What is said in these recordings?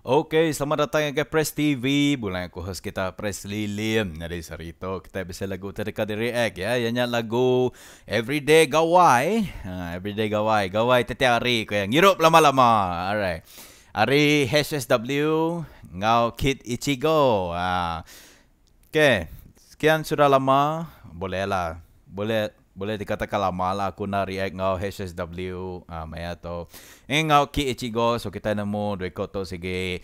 Okay, selamat datang ke Press TV. Bulan aku host kita Press Lilim. Jadi sarito kita bisa lagu terdekat dari react ya. Ianya lagu Everyday Gawai. Everyday Gawai. Gawai setiap hari ko yang ngirup lama-lama. Alright. Hari HSW ngau Kid Ichigo. Okay. Sekian sudah lama. Bolehlah. Boleh dikatakan lama lah aku nak react ngau HSW maya to. Ngau Ki Ichigo, so kita nemu dua koto sige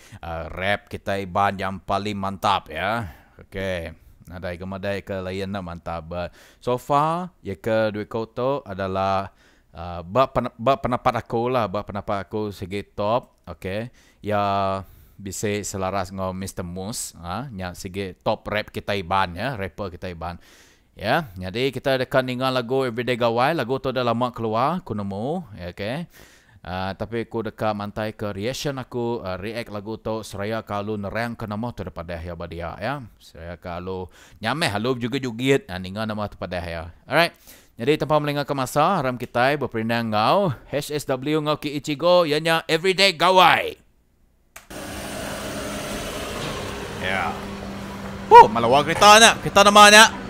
rap kita iban yang paling mantap ya. Okay. Nadai ke lain na mantap. But so far ya ke dua koto adalah pendapat aku lah, pendapat aku sige top. Okay. Ya bisa selaras ngau Mr. Moose yang sige top rap kita iban ya, rapper kita iban. Ya, jadi kita akan dengar lagu Everyday Gawai. Lagu tu dah lama keluar, aku nemu, okay. Tapi aku dekat mantai ke reaction aku, react lagu tu seraya kalau nerang ke nama tu daripada ya badia ya. Seraya kalau nyameh halu juga jugit, dengar nama tu pada ya. Alright. Jadi tanpa melengahkan masa, haram kita berpindah ngau HSW ngau Ki Ichigo ianya Everyday Gawai. Ya. Malawag kita na. Kita namanya.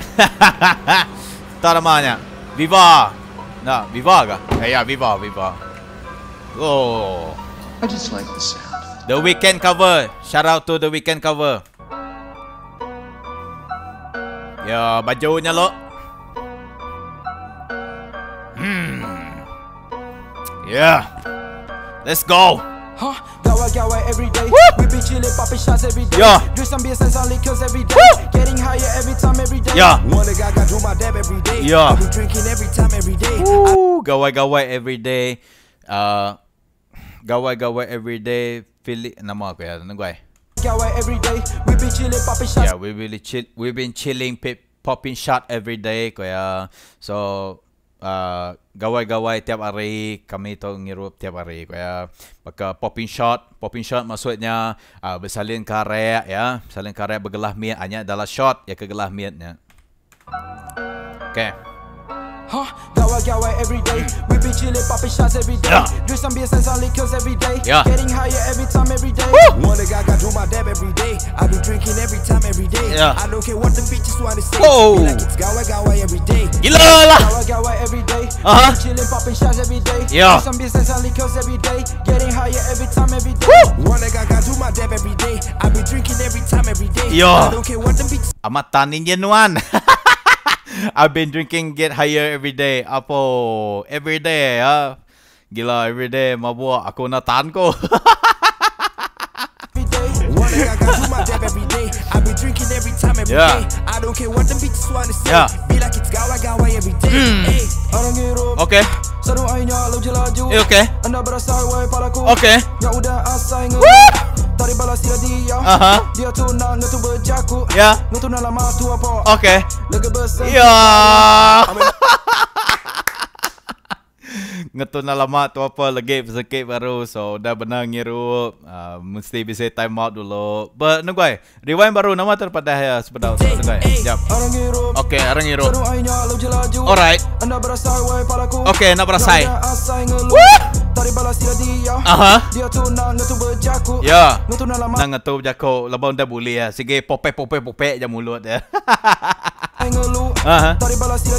Tak namanya Viva. Nah, Viva kah? Ya, Viva. Oh. I just like the sound. The Weekend cover. Shout out to The Weekend cover. Ya, bajunya lo. Yeah. Let's go. Gawai every day. We be chillin', poppin' shots every day. Yeah. Do some beers and some liquors every day. Getting higher every time, every day. Yeah. Wanna gaga do my dab every day. Yeah. I be drinking every time, every day. Gawai every day. Gawai every day. Nama aku ya, nunggu ay. Gawai every day. We be chillin', poppin' shots. Yeah, we've been chilling, popping shot every day kaya. So gawai tiap hari, kami tu ngirup tiap hari kaya. Maka popping shot maksudnya bersalin karek ya, bersalin karek bergelah miat hanya adalah shot ya kegelah miatnya. Okay. Gawai every day. We be chillin', poppin' shots every day. Yeah. Do some beers and some liquors every day. Yeah. Getting higher every time, every day. Wanna gaga do my dab every day. I be drinking every time, every day. Yeah. I don't care what the bitches wanna say. Oh. Be like it's gawai every day. Gila lah. Gawai every day. Uh-huh. Chillin', poppin' shots every day. Yeah. Do some beers and some liquors every day. Getting higher every time, every day. Wanna gaga do my dab every day. I be drinking every time, every day. Yeah. I don't care what the bitches. Amat tanin jenuan. I've been drinking get higher every day. Apa? Every day ya. Gila every day mabuk aku nak tahan ko. Wanna gaga do my dab every day. I be drinking every time, every Yeah. day. I don't care what the bitches wanna say. Yeah. Be like it's gawai every day. Hey, orang ngirup. Okay. Seru airnya laju. Okay. Anda berasa wai palaku. Okay. Ya udah asai nge. Tadi balas dia. Aha. Dia tu nak ngetu berjaku. Ya. Ngetu nak lama tu apa? Okay. Lega besar. Ya. Ngetu na lama tu apa lagi sikit baru. So dah benar ngirup. Mesti bisa time out dulu. But nunggu rewind baru nama terpada ya sebentar. Nunggu. Jap. Orang ngirup. Okay, orang ngirup. Seru airnya laju. Alright. Anda berasa wai palaku. Okay, nak berasai. Ya udah asai nge. Tadi balas dia. Aha. Dia tu nak ngetu berjaku. Ya. Ngetu nak lama. Nang ngetu jako labon dah boleh ya. Sige popek je mulut ya. Ngelu. Aha. Tadi balas dia.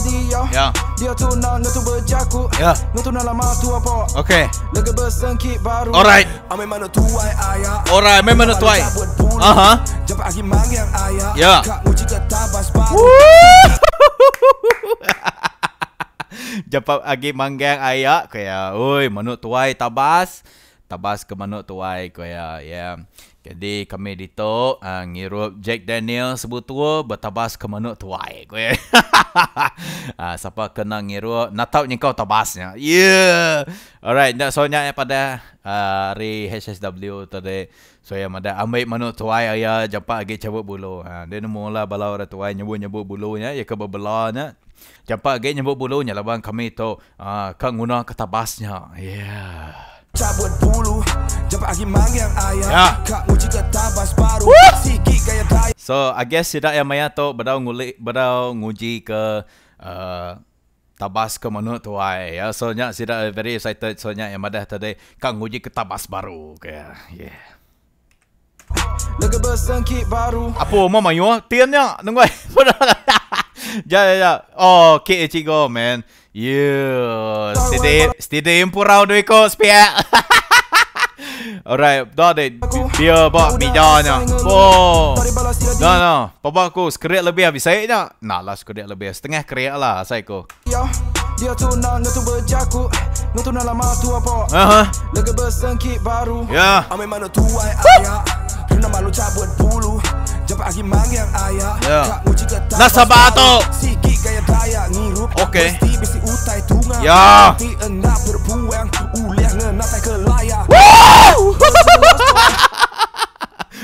Ya. Dia tu nak ngetu berjaku. Ya. Ngetu nak lama tu apa? Okay. Lega bersengkit baru. Alright. Ame mana tuai ayah. Alright, memang nak tuai. Aha. Jumpa lagi mangyang ayah. Ya. Kak uji ke tabas baru. Japat agi manggang ayak kaya oi manuk tuai tabas ke manuk tuai kaya ya. Jadi kami dito ngirup Jack Daniel sebutua bertabas ke manuk tuai kaya. Siapa kena ngirup nak tahu kau tabasnya. Yeah. Alright, nak soalnya pada hari HSW tadi saya ada ambil manuk tuai ayah japat agi cabut bulu. Dia mula balau orang tuai nyebut bulunya ya ke bebelanya. Jampak agak nyebut bulunya lah bang kami tu kan guna ketabasnya. Yeah. Cabut bulu. Jumpa lagi mangyang ayah. Ya. Kak uji ke tabas baru. Sikit gaya daya. So I guess tidak yang maya tu badau nguji ke tabas ke manuk tuai ya. So nya tidak very excited so nya yang madah tadi kan nguji ke tabas baru kaya. Yeah. Lega bersengkit baru. Apa mau mayu? Tiannya, nunggu. Ya. Oh, ke cigo man. Yeah, stay impurau do iko spia. Alright, dah deh. Dia bawa mijanya. Oh, no. Papa aku skret lebih habis saya nya. Nak lah skret lebih. Setengah krek lah saya ko. Dia tunang ngetu berjaku. Ngetu nak lama tu apa? Lega bersengkit baru. Ya. Ame mana tuai ayah. Rina malu cabut bulu. Jabat agi mangyang ayah. Ya. Kak muji ketak. Nasabato. Sikit gaya daya ngirup. Okey. Mesti bisi utai tunga. Ya. Nanti enak berbuang. Uliah ngenatai ke layar.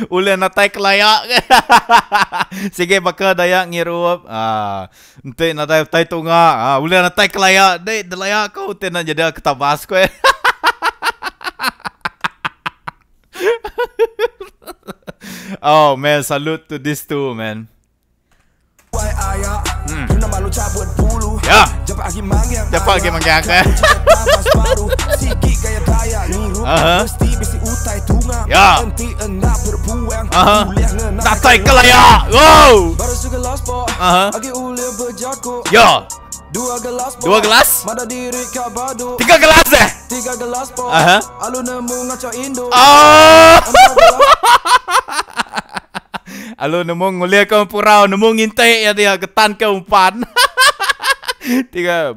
Uli natai kelayak. Sige baka dayak ngirup. Ente natai tai tunga. Uli natai kelayak. Dek delayak kau tena jadi ketabas ko. Oh man, salute to these two man. Ya. Dapat lagi mangyang. Ya. Natai kelayak. Wow. Ya. Dua gelas? 3 gelas eh? 3 gelas po. Alu nemu ngaco Indo. Alu nemu ngulia ke purau, nemu ngintai ya dia getan ke umpan. 3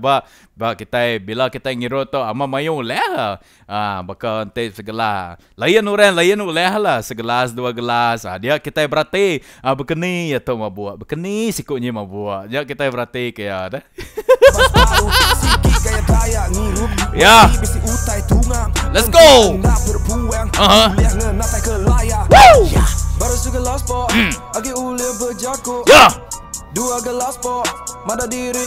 ba kita bila kita ngiro to ama mayo leh. Baka ante segelas. Layan uleh lah segelas 2 gelas. Dia kita berarti bekeni ya to mabuat. Bekeni sikunya mabuat. Ya kita berarti kaya dah. Ya. Let's go. Woo. Baru segelas po. Agi ulia berjaku. Ya. 2 gelas po. Mada diri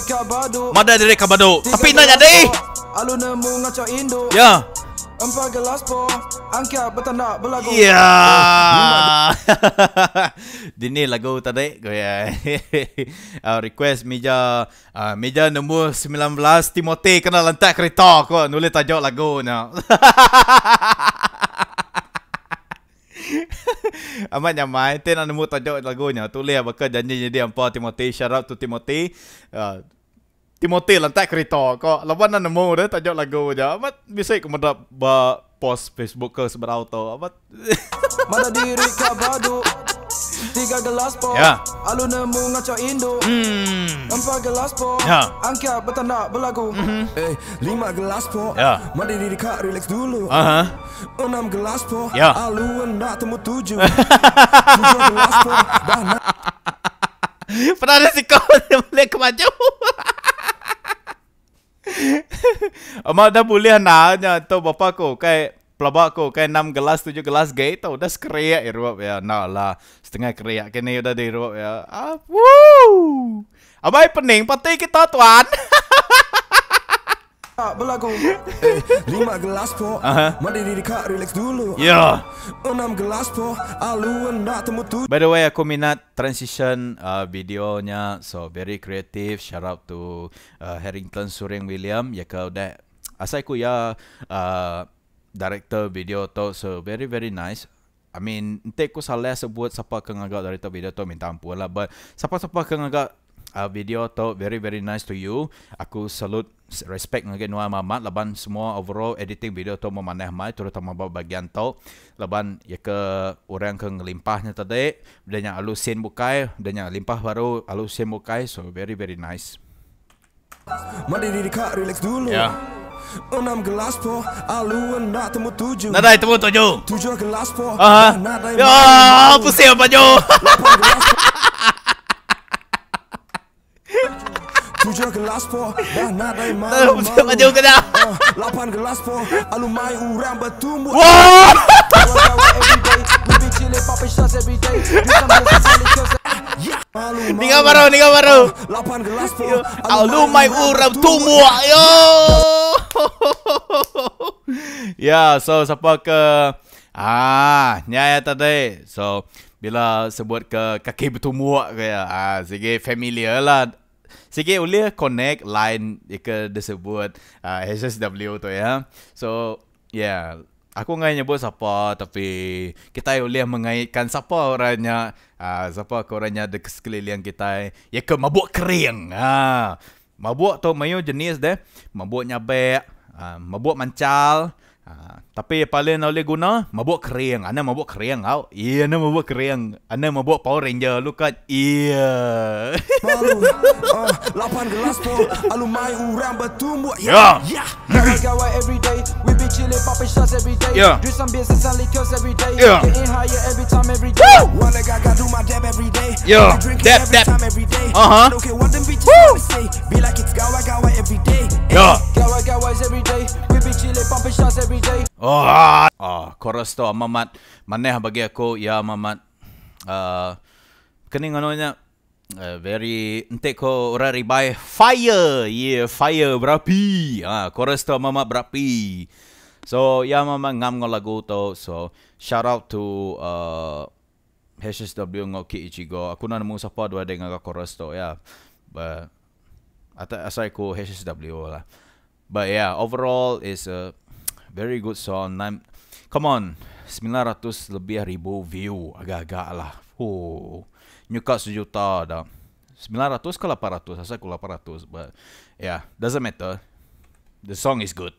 kabado. Tapi nanya deh. Alu nemu ngaco Indo. Ya. 4 gelas po. Angkat bertanda berlagu. Ya. Dini lagu tadi goya. Request meja nombor 19 Timothy kena lantak kereta ko nulis tajuk lagunya. Amat nyamai ten nemu tajuk lagunya. Tulis bakal janji jadi ampa Timothy, shout out to Timothy. Timothy lantak kereta ko. Lawan nemu dah tajuk lagu je. Amat bisa aku mendap post Facebook ke seberau tu. Amat. Mana diri kabado. 3 gelas po. Ya. Alu nemu ngaco Indo. 4 gelas po. Ya. Angkat bertanda berlagu. 5 gelas po. Ya. Mana diri kak relax dulu. 6 gelas po. Ya. Alu nak temu 7. 7 gelas po. Dah nak. Pernah ada si kau yang boleh kemaju. Amat dah boleh nanya tu bapa ko kai pelabak ko kai 6 gelas 7 gelas gay tau dah skreyak irup ya. Nak lah setengah kreyak kini udah dirup ya. Woo. Abai pening pati kita tuan. Berlagu. 5 gelas po. Mari diri kak relax dulu. Ya. 6 gelas po. Alu nak temu 7. By the way, aku minat transition videonya. So very creative. Shout out to Harrington Suring William. Ya kau dah asal aku ya director video tu. So very nice. I mean, ente aku salah sebut siapa kengagak director video tu minta ampun lah. But siapa kengagak video tu very nice to you. Aku salute respect ngagak nuai mamat laban semua overall editing video tu memanah mai terutama bagian tu laban ya ke orang ke ngelimpahnya tadi danya alu sen bukai danya limpah baru alu sen bukai so very nice. Mari diri kak relax dulu. Ya. 6 gelas po. Alu nak temu 7. Nadai temu 7. 7 gelas po. Ya, pusing baju. 7 gelas po. Dah nadai malu. Pusing baju kena. 8 gelas po. Alu mai urang bertumbuh. Wah. Nika baru. 8 gelas po. Alu mai urang tumbuh. Yo. Ya, so siapa ke nyaya tadi. So bila sebut ke kaki bertumbuh kaya sige familiar lah. Sige boleh connect line ke disebut HSW tu ya. So yeah, Aku nggak nyebut siapa, tapi kita boleh mengaitkan siapa orangnya, siapa orangnya di sekeliling kita. Ya ke mabuk kering. Mabuk tu mayu jenis deh, mabuk nyabek, mabuk mancal. Tapi paling boleh guna mabuk kering. Ana mabuk kering kau. Iya, ana mabuk kering. Ana mabuk Power Ranger lu kan. Iya. Baru 8 gelas full alumai orang bertumbuh. Yeah. Gawai every day. We be chillin' popping shots every day. Yeah. Drink some beers and some liquors every day. Yeah. Getting higher every time every day. Wanna gaga do my dab every day. Yeah. Dab, Every dab. time every day. Uh-huh. I don't care what them bitches wanna say. Be like it's gawa every day. Yeah. Gawai's every day. We be chillin' popping shots every day. Chorus tu mamat maneh bagi aku ya mamat kening anonya very entek ko ora ribai fire. Fire berapi. Chorus tu mamat berapi. So ya mamat ngam ngol lagu tu. So shout out to HSW ngoki Ichigo. Aku nak nemu siapa dua dengan chorus tu ya. But asal aku HSW lah. But yeah, overall is a very good song. Come on, 900 lebih ribu view. Agak-agak lah. Nyuka 1 juta dah. 900 ke 800? Asal aku 800. But yeah, doesn't matter. The song is good.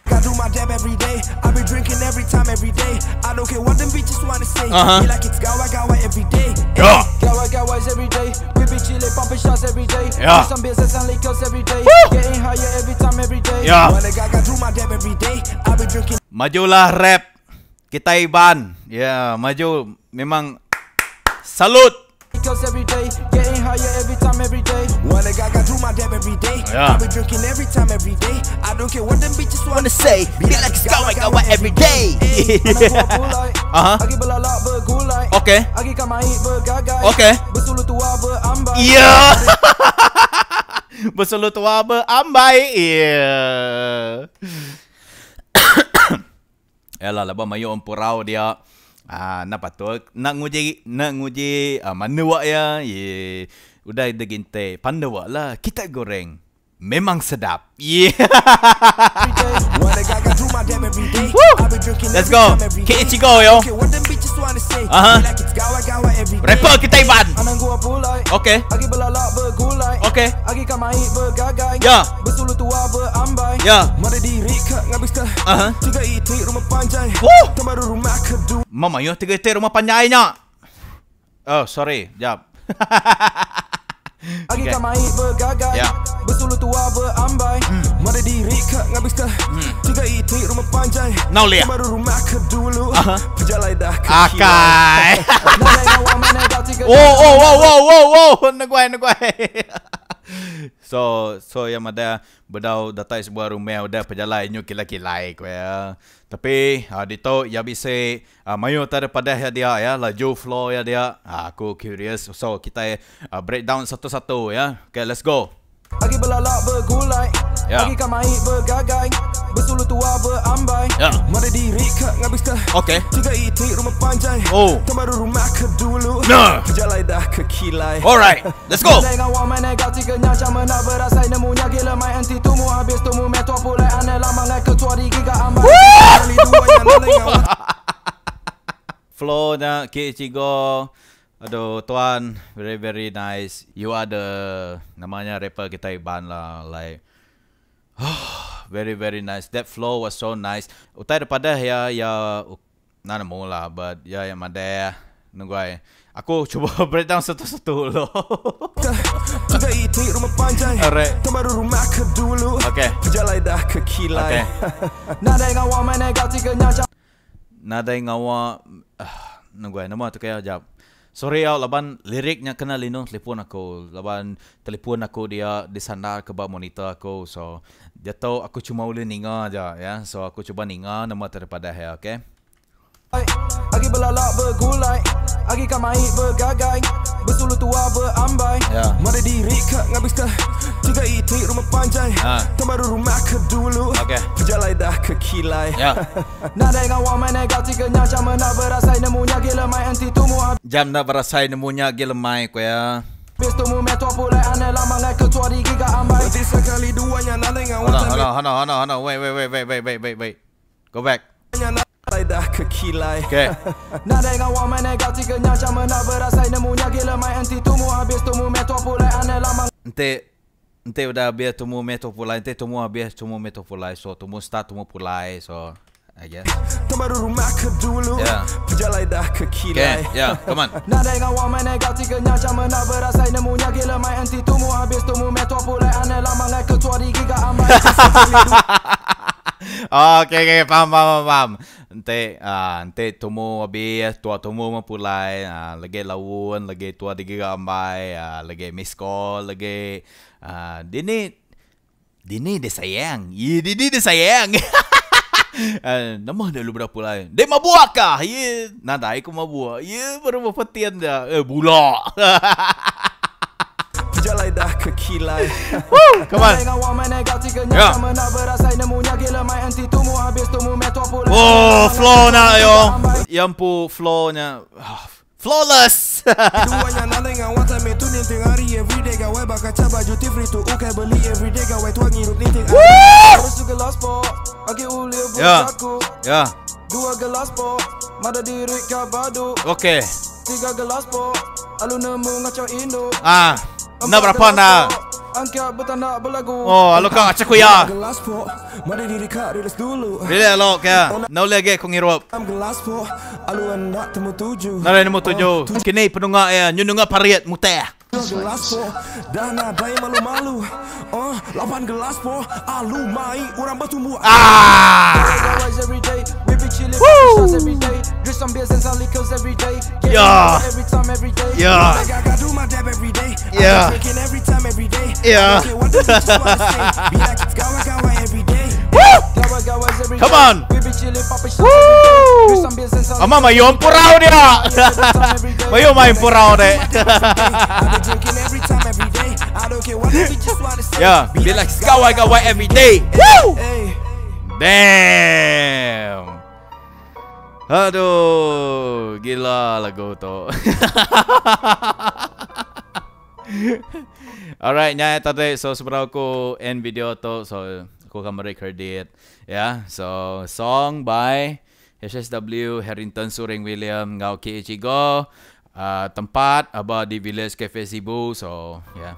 I do my dab every day. I be drinking every time, every day. I don't care what them bitches wanna say. Be like it's gawa every day. Yeah. Gawa's every day. We be chillin', popping shots every day. Yeah. Do some beers and some liquors every day. Getting higher every time, every day. Yeah. Wanna gaga do my dab every day. I be drinking. Majulah rap. Kita Iban. Ya, maju. Memang salut. Liquors every day. Getting higher every time, every day. Wanna gaga do my dab every day. Yeah. I be drinking every time, every day. I don't care what them bitches wanna say. Be like it's gawa every day. Agi belalak bergulai. Okay. Agi kamai bergagai. Okay. Bersulu tua berambai. Iya. Bersulu tua berambai. Iya. Yalah, labang mayu empurau dia. Nak patut nak nguji mana wak ya. Ye. Udah deginte pandawa lah. Kita goreng memang sedap. Yeah. Let's go. Ke Ichigo yo. Rapper kita Iban. Okay. Okay. Ya. Ya. Mama yo 3 rumah panjangnya. Oh, sorry. Jap. Agi kamai bergagai. Bersulu tua berambai. Mada diri kak ngabis dah. 3 itik rumah panjang. Now lihat. Baru rumah kedulu. Pejalai dah ke Akai. Wow. Naguai. So yang ada bedau datai sebuah rumah udah pejalan nyu kila-kilai ko ya. Tapi dito ya bisa mayu daripada dia ya laju flow ya dia. Aku curious. So kita breakdown satu-satu ya. Okay, let's go. Agi belalak bergulai. Agi kamai bergagai. Bersulu tua berambai. Mada diri kak ngabis dah. Okay. 3 itik rumah panjang. Baru rumah kedulu. Pejalai dah ke kilai. Alright, let's go. Flow na Ke Ichigo. Aduh tuan, very very nice. You are the namanya rapper kita Iban lah, like very very nice. That flow was so nice. Utai daripada ya nana mula, but ya yang ada nungguai. Aku coba breakdown satu-satu lo. Alright. Okay. Okay. Nada ngawa nungguai nama tu kaya jap. Sorry ya, laban liriknya kena lino telefon aku. Laban telefon aku dia disandar ke bawah monitor aku. So dia tahu aku cuma boleh ninga aja ya. So aku coba ninga nama daripada ya, okay? Agi belalak bergulai. Agi kamai bergagai. Bersulu tua berambai. Mada diri kak ngabis dah. 3 itik rumah panjang. Baru rumah kedulu. Okay. Pejalai dah ke kilai. Nada ngawa mana gati kenya jam nak berasai nemunya gila mai anti tumu. Jam nak berasai nemunya gila mai ko ya. Bestumu metua pulai ane lama ngai ketua di giga ambai. Sekali duanya nada ngawa. Hold on. Wait. Go back. dah kekilai. Okay. Nak dengan wang main negap tiga nyacam nak berasai nemunya gila main anti tumu habis tumu meto pulai ane lamang. Ente udah biar tumu meto pulai, ente tumu habis tumu meto pulai, so tumu start tumu pulai, so I guess. Baru rumah ke dulu. Pejalai dah kekilai. Okay, yeah, come on. Nak dengan wang main negap tiga nyacam nak berasai nemunya gila main anti tumu habis tumu meto pulai ane lamang ketua di giga amai. Okay, paham. Ente tumu habis, tua tumu mapulai, lagi lawan, lagi tua di gigambai, lagi miss call, lagi Dini dia sayang. Ya, Dini dia sayang. Nama dia lu berapa lah? Dia mabuk kah? Ya, nada aku mabuk. Ya, baru berpetian dah. Bulak. Jalai dah kekilai. Come on. Yeah. Oh, flow na yo. Yang pu flow-nya flawless. Duanya nana dengan wata me tunin ting hari everyday gawe bakal coba baju free to ukai beli everyday gawe tuang hidup niting. Harus gelas po. Agi ulia buatku. Ya. 2 gelas po. Mada diri kabadu. Okay. 3 gelas po. Alu nemu ngaco Indo. Na berapa na? Angka betanda belagu. Oh, alo ka ngacak kuya. Gelas po. Mada diri ka rilis dulu. Really alo kaya. Now lagi kong hirup. Gelas po. Alu anak temu 7. Nalay nemu 7. Kini penunga ya, nyununga pariat muteh. Gelas po. Dana dai malu-malu. 8 gelas po. Alu mai orang bertumbuh. Yeah. Yeah. Yeah. Yeah. Come on. Ama mayo purau dia. Mayo main purau deh. Yeah, be like gawai every day. Woo! Damn. Aduh, gila lagu tu. Alright, nyaya tadi so sebelum aku end video tu, so aku akan merecord it. Yeah, so song by HSW Harrington Suring William Ngau Kiichigo. Tempat aba di Village Cafe Cebu. So yeah.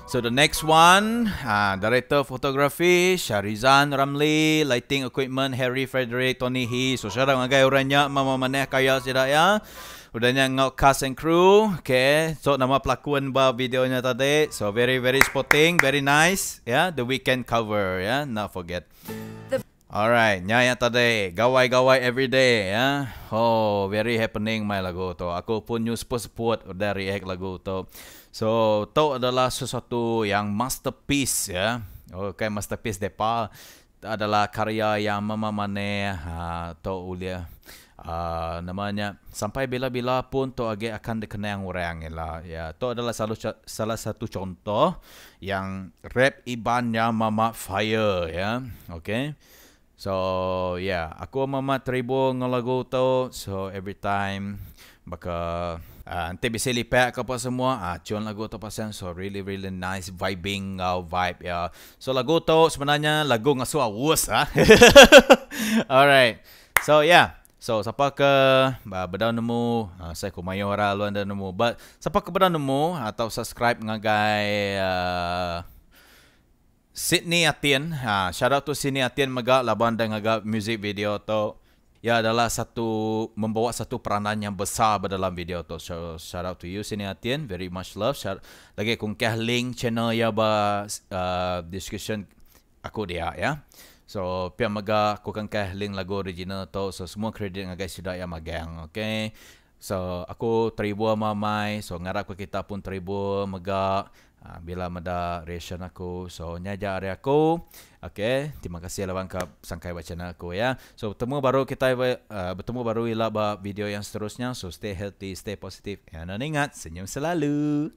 So the next one, director photography Sharizan Ramli, lighting equipment Harry Frederick Tony He. So siya ang agay orangnya mama maneh kaya sila ya. Udahnya ngau cast and crew. Okay, so nama pelakuan ba videonya tadi. So very spotting, very nice. Yeah, the weekend cover. Yeah, not forget. Alright, nyaya tadi gawai everyday ya. Oh, very happening my lagu tu. Aku pun news support udah react lagu tu. So, tu adalah sesuatu yang masterpiece ya. Okay, masterpiece depa adalah karya yang mama mane tu ulia. Namanya sampai bila-bila pun tu agak akan dikenang orang lah. Ya, tu adalah salah satu contoh yang rap ibannya Mama Fire ya. Okay. So yeah, aku mama tribo ngelagu tu. So every time baka nanti bisa lipat ke apa semua cun lagu tu pasang. So really nice vibing vibe ya. So lagu tu sebenarnya lagu ngasu awus Alright. So yeah. So siapa ke bedau nemu saya ku mayora luan dan nemu. But siapa ke bedau nemu atau subscribe ngagai Sydney Atien, shout out to Sydney Atien maga laban dan agak music video tu. Ya adalah membawa satu peranan yang besar dalam video tu. So shout out to you Sydney Atien, very much love. Lagi kung kah link channel ya ba discussion aku dia ya. So pia maga aku kan kah link lagu original tu. So semua kredit ngagai sudah ya magang, okay. So aku teribu mamai, so ngarap ko kita pun teribu maga. Bila ada reaction aku, so nyaja hari aku. Okay, terima kasih lawan ke sangkai bacaan aku ya. So bertemu baru ila video yang seterusnya. So stay healthy, stay positive. Dan ingat senyum selalu.